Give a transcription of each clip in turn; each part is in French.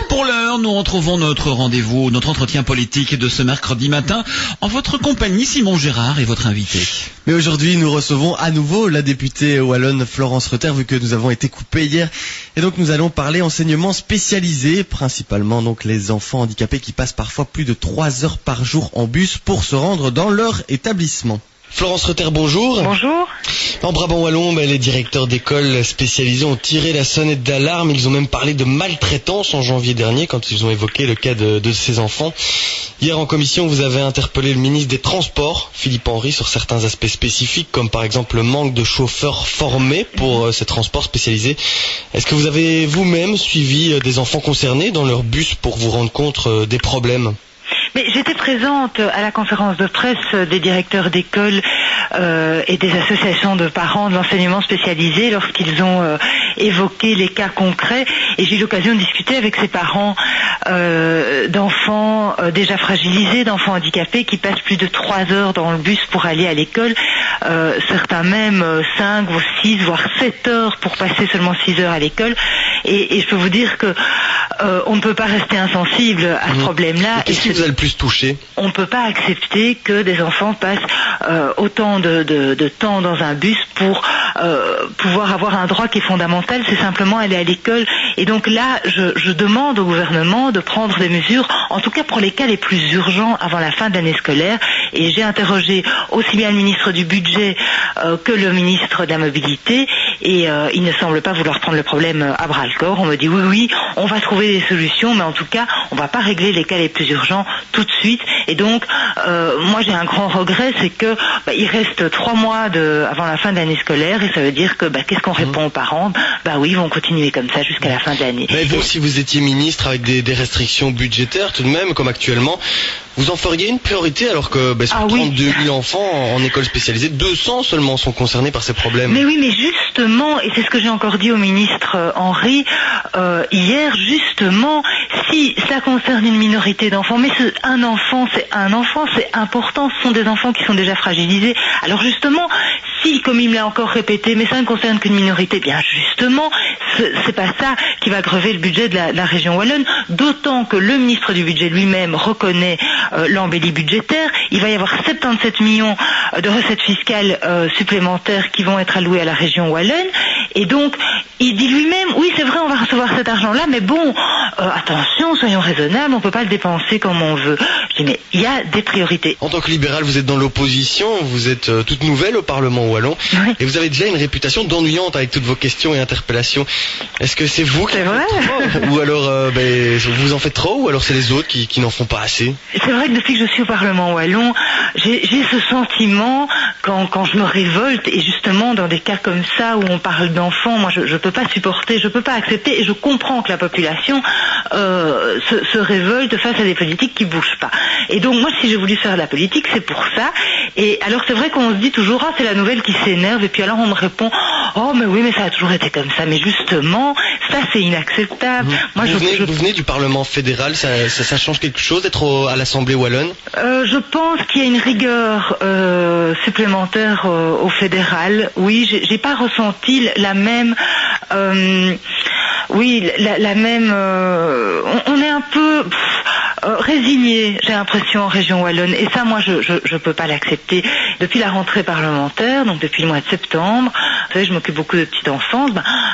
Pour l'heure, nous retrouvons notre rendez-vous, notre entretien politique de ce mercredi matin, en votre compagnie, Simon Gérard et votre invité. Mais aujourd'hui, nous recevons à nouveau la députée wallonne Florence Reuter, vu que nous avons été coupés hier. Et donc, nous allons parler enseignement spécialisé, principalement donc les enfants handicapés qui passent parfois plus de 3 heures par jour en bus pour se rendre dans leur établissement. Florence Reuter, bonjour. Bonjour. En Brabant wallon, les directeurs d'écoles spécialisées ont tiré la sonnette d'alarme. Ils ont même parlé de maltraitance en janvier dernier quand ils ont évoqué le cas de ces enfants. Hier en commission, vous avez interpellé le ministre des Transports, Philippe Henry, sur certains aspects spécifiques, comme par exemple le manque de chauffeurs formés pour ces transports spécialisés. Est-ce que vous avez vous-même suivi des enfants concernés dans leur bus pour vous rendre compte des problèmes ? Mais j'étais présente à la conférence de presse des directeurs d'école et des associations de parents de l'enseignement spécialisé lorsqu'ils ont évoqué les cas concrets, et j'ai eu l'occasion de discuter avec ces parents d'enfants déjà fragilisés, d'enfants handicapés qui passent plus de 3 heures dans le bus pour aller à l'école, certains même 5 ou 6 voire 7 heures pour passer seulement 6 heures à l'école, et je peux vous dire que on ne peut pas rester insensible à ce problème-là. Qu'est-ce qui vous a le plus touché ? On ne peut pas accepter que des enfants passent autant de temps dans un bus pour pouvoir avoir un droit qui est fondamental, c'est simplement aller à l'école. Et donc là, je demande au gouvernement de prendre des mesures, en tout cas pour les cas les plus urgents avant la fin de l'année scolaire. Et j'ai interrogé aussi bien le ministre du Budget que le ministre de la Mobilité, et il ne semble pas vouloir prendre le problème à bras-le-corps. On me dit oui, on va trouver des solutions, mais en tout cas, on ne va pas régler les cas les plus urgents tout de suite. Et donc, moi j'ai un grand regret, c'est que il reste 3 mois avant la fin de l'année scolaire, et ça veut dire que qu'est-ce qu'on répond aux parents ? Oui, ils vont continuer comme ça jusqu'à la fin de l'année. Mais vous, si vous étiez ministre avec des restrictions budgétaires tout de même, comme actuellement, vous en feriez une priorité alors que sur 32 000 enfants en école spécialisée, 200 seulement sont concernés par ces problèmes. Mais oui, mais justement, et c'est ce que j'ai encore dit au ministre Henry hier, justement, si ça concerne une minorité d'enfants, mais un enfant, c'est important, ce sont des enfants qui sont déjà fragilisés. Alors justement, si, comme il me l'a encore répété, mais ça ne concerne qu'une minorité, bien justement, c'est pas ça qui va grever le budget de la région wallonne, d'autant que le ministre du Budget lui-même reconnaît l'embellie budgétaire. Il va y avoir 77 millions de recettes fiscales supplémentaires qui vont être allouées à la région wallonne, et donc il dit lui-même, oui c'est vrai, on va recevoir cet argent-là, mais bon, attention, soyons raisonnables, on ne peut pas le dépenser comme on veut. Je dis, mais il y a des priorités. En tant que libéral, vous êtes dans l'opposition, vous êtes toute nouvelle au Parlement wallon, oui. Et vous avez déjà une réputation d'ennuyante avec toutes vos questions et interpellations. Est-ce que c'est vous qui en faites trop, ou alors vous en faites trop, ou alors c'est les autres qui n'en font pas assez? C'est vrai que depuis que je suis au Parlement wallon, j'ai ce sentiment quand je me révolte, et justement dans des cas comme ça où on parle d'enfants, moi je peux pas supporter, je peux pas accepter, et je comprends que la population se révolte face à des politiques qui bougent pas. Et donc moi, si j'ai voulu faire de la politique, c'est pour ça. Et alors c'est vrai qu'on se dit toujours, c'est la nouvelle qui s'énerve, et puis alors on me répond, mais oui, mais ça a toujours été comme ça. Mais justement, ça c'est inacceptable. Moi, vous venez du Parlement fédéral, ça change quelque chose d'être à l'Assemblée wallonne? Je pense qu'il y a une rigueur supplémentaire au fédéral. Oui, j'ai pas ressenti la même... la même... on est un peu... résigné, j'ai l'impression, en région wallonne, et ça, moi, je peux pas l'accepter. Depuis la rentrée parlementaire, donc depuis le mois de septembre, vous savez, je m'occupe beaucoup de petite enfance.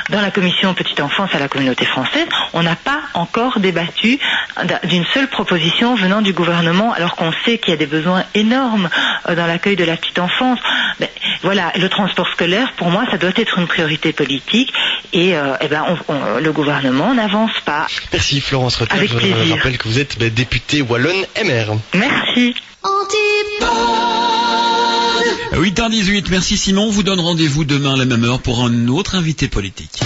Dans la commission petite enfance à la communauté française, on n'a pas encore débattu d'une seule proposition venant du gouvernement, alors qu'on sait qu'il y a des besoins énormes dans l'accueil de la petite enfance. Mais voilà, le transport scolaire, pour moi, ça doit être une priorité politique, et le gouvernement n'avance pas. Merci Florence Reuter. Avec plaisir. Je rappelle que vous êtes députée wallonne MR. Merci. 8h18, merci Simon, on vous donne rendez-vous demain à la même heure pour un autre invité politique.